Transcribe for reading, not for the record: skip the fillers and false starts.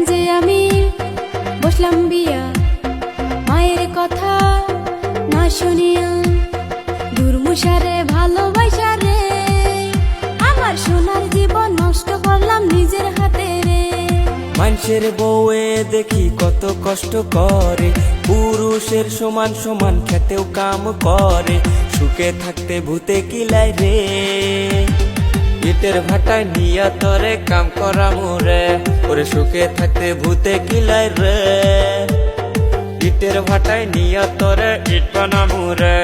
যে আমি বসলাম বিয়া মায়ের কথা না শুনিয়া, দুর্মুষারে ভালোবাসা রে আমার সোনার জীবন নষ্ট করলাম নিজের হাতে রে। মানুষের বউয়ে দেখি কত কষ্ট করে, পুরুষের সমান সমান খেতেও কাম করে, সুখে থাকতে ভূতে কিলাই রে। ইটের ভাটায় নিয়া তরে কাম করা মোরে, ওরে সুখে থাকতে ভূতে কিলাই রে। ইটের ভাটায় নিয়া তরে ইট বানামু রে।